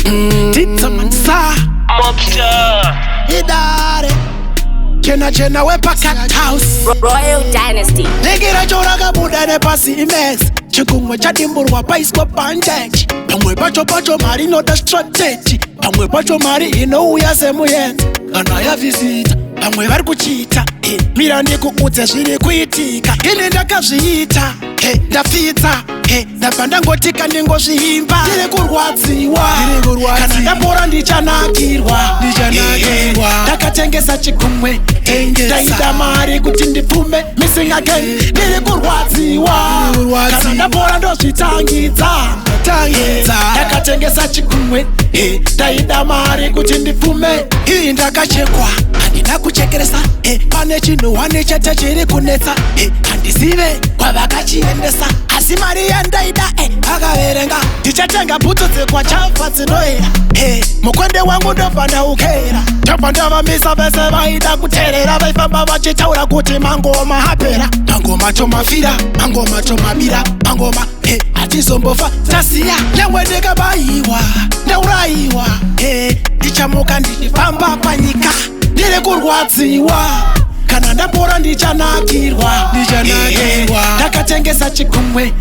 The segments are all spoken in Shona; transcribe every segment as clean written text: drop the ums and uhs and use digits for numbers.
Didzaman Mobster idare chena wepa cat house Royal Dynasty. Negira chora kabuda nepasi imes Chigunwe chadimburwa paisko bandage pamwe pacho mari inoda strategy pamwe pacho mari inouya semuyenzi kana yavisita pamwe vari kuchita mira ndikuudze zviri kuitika ini ndakazviita ndafita ndabva ndangotika ndingozviimba ndiri kurwadziwa kana ndapora ndichanakirwa ndakatengesa chigunwe ndaida mari kuti ndipfume missing again ndiri kurwadziwa kana ndapora ndozvitangidza ndakatengesa chigunwe ndaida mari kuti ndipfume iyi ndakachekwa handina kuchekeresa pane chinhuwane chete chiri kunetsa handizive kwavakachiendesa asi mari yandaida akaverenga ndichatenga bhutsu dzekwa chavha dzinoera mukwende wangu ndobva ndaukera ndobva ndavamisa vese vaida kuteerera vaifamba vachitaura kuti mangoma hapera mangoma tomafira mangoma tomabira mangoma hatizombofa tasiya nyangwe ndikabayiwa ndaurayiwa ndichamuka ndichifamba panyika ndiri kurwadziwa kana ndapora ndichanakirwa ndakatengesa chigunwe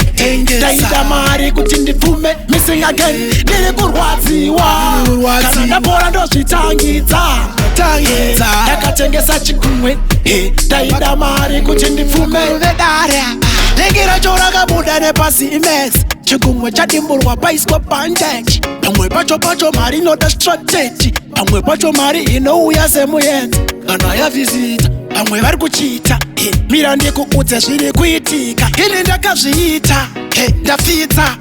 ndaida mari kuti ndipfume missing again ndiri kurwadziwa kana ndapora ndozvitangidza ndakatengesa chigunwe ndaida mari kuti ndipfume vedare negira chora kabuda nepasi imes chigunwe chadimburwa paisko bandage pamwe pacho mari inoda strategy pamwe pacho mari inouya semuyenzi kana yavisita pamwe vari kuchita mira ndikuudze zviri kuitika ini ndakazviita ndafita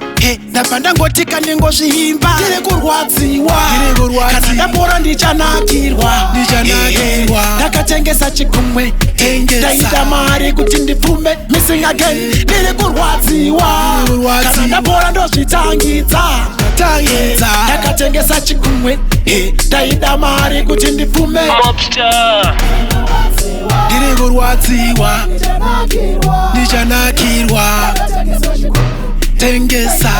ndabva ndangotika ndingozviimba ndiri kurwadziwa kana ndapora ndichanakirwa ndakatengesa chigunwe ndaida mari kuti ndipfume missing again ndiri kurwadziwa kana ndapora ndozvitangidza ndakatengesa chigunwe ndaida mari kuti ndipfume Mobster ndiri kurwadziwa ndichanakirwa tengesa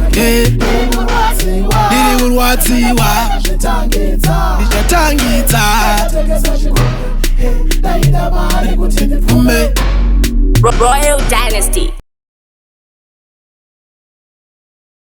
ndiri kurwadziwa ndichatangidza Royal Dynasty.